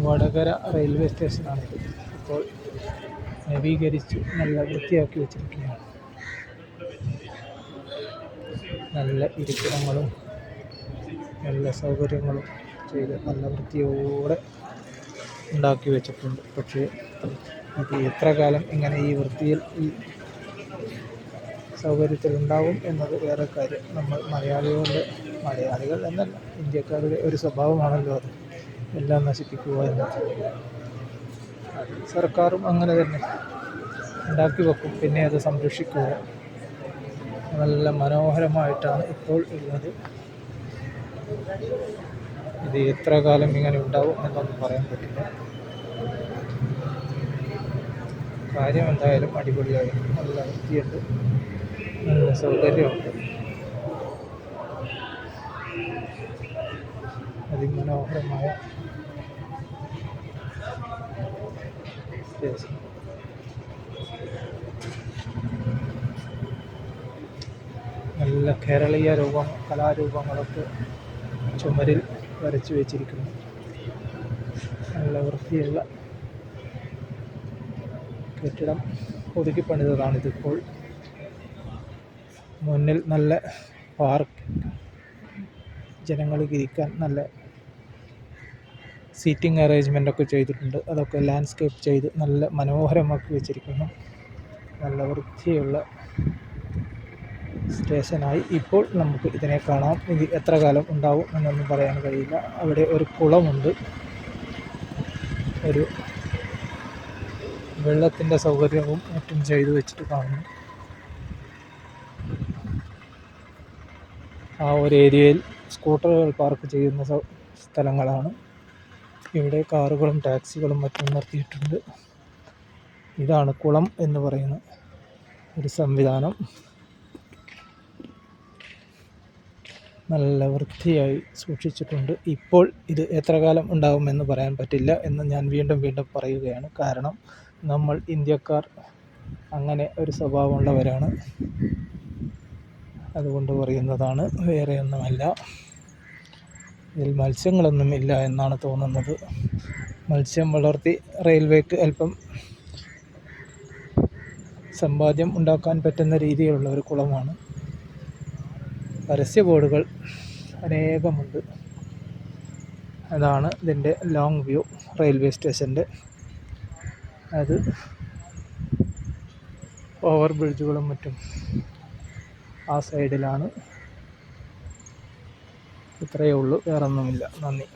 Vadakara railway സ്റ്റേഷനാണിത്. ഇപ്പോൾ നവീകരിച്ച് നല്ല വൃത്തിയാക്കി വെച്ചിരിക്കുകയാണ്. നല്ല ഇരിപ്പിടങ്ങളും നല്ല സൗകര്യങ്ങളും ചെയ്ത് നല്ല വൃത്തിയോടെ ഉണ്ടാക്കി വെച്ചിട്ടുണ്ട്. പക്ഷേ ഇത് എത്ര കാലം ഇങ്ങനെ ഈ വൃത്തിയിൽ ഈ സൗകര്യത്തിലുണ്ടാവും എന്നത് വേറെ കാര്യം. നമ്മൾ മലയാളികൾ എന്നല്ല, ഇന്ത്യക്കാരുടെ ഒരു സ്വഭാവമാണല്ലോ അത്, എല്ലാം നശിപ്പിക്കുക എന്നത്. സർക്കാരും അങ്ങനെ തന്നെ ഉണ്ടാക്കി വെക്കും, പിന്നെ അത് സംരക്ഷിക്കുക. നല്ല മനോഹരമായിട്ടാണ് ഇപ്പോൾ ഉള്ളത്. ഇത് എത്ര കാലം ഇങ്ങനെ ഉണ്ടാവും എന്നൊന്നും പറയാൻ പറ്റില്ല. കാര്യം എന്തായാലും അടിപൊളിയായി, നല്ല വൃത്തിയുണ്ട്, നല്ല സൗകര്യമുണ്ട്, അതിമനോഹരമായ സ്റ്റേഷൻ. നല്ല കേരളീയ കലാരൂപങ്ങളൊക്കെ ചുമരിൽ വരച്ചു വെച്ചിരിക്കുന്നു. നല്ല വൃത്തിയുള്ള കെട്ടിടം ഒതുക്കി പണിതതാണിതിപ്പോൾ. മുന്നിൽ നല്ല പാർക്ക്, ജനങ്ങൾക്ക് ഇരിക്കാൻ നല്ല സീറ്റിംഗ് അറേഞ്ച്മെൻ്റൊക്കെ ചെയ്തിട്ടുണ്ട്. അതൊക്കെ ലാൻഡ്സ്കേപ്പ് ചെയ്ത് നല്ല മനോഹരമാക്കി വെച്ചിരിക്കുന്നു. നല്ല വൃത്തിയുള്ള സ്റ്റേഷനായി ഇപ്പോൾ നമുക്ക് ഇതിനെ കാണാം. ഇത് എത്ര കാലം ഉണ്ടാവും എന്നൊന്നും പറയാൻ കഴിയില്ല. അവിടെ ഒരു കുളമുണ്ട്, ഒരു വെള്ളത്തിൻ്റെ സൗകര്യവും മറ്റും ചെയ്തു വെച്ചിട്ട് കാണുന്നു. ആ ഒരു ഏരിയയിൽ സ്കൂട്ടറുകൾ പാർക്ക് ചെയ്യുന്ന സ്ഥലങ്ങളാണ്. ഇവിടെ കാറുകളും ടാക്സികളും മറ്റും നിർത്തിയിട്ടുണ്ട്. ഇതാണ് കുളം എന്ന് പറയുന്ന ഒരു സംവിധാനം. നല്ല വൃത്തിയായി സൂക്ഷിച്ചിട്ടുണ്ട്. ഇപ്പോൾ ഇത് എത്ര കാലം ഉണ്ടാകുമെന്ന് പറയാൻ പറ്റില്ല എന്ന് ഞാൻ വീണ്ടും പറയുകയാണ്. കാരണം നമ്മൾ ഇന്ത്യക്കാർ അങ്ങനെ ഒരു സ്വഭാവമുള്ളവരാണ്, അതുകൊണ്ട് പറയുന്നതാണ്, വേറെ ഒന്നുമല്ല. ഇതിൽ മത്സ്യങ്ങളൊന്നും ഇല്ല എന്നാണ് തോന്നുന്നത്. മത്സ്യം വളർത്തി റെയിൽവേക്ക് അല്പം സമ്പാദ്യം ഉണ്ടാക്കാൻ പറ്റുന്ന രീതിയിലുള്ള ഒരു കുളമാണ്. പരസ്യ ബോർഡുകൾ അനേകമുണ്ട്. അതാണ് ഇതിൻ്റെ ലോങ് വ്യൂ റെയിൽവേ സ്റ്റേഷൻ്റെ. അത് ഓവർ ബ്രിഡ്ജുകളും മറ്റും ആ സൈഡിലാണ്. ഇത്രയേ ഉള്ളൂ, വേറൊന്നുമില്ല. നന്ദി.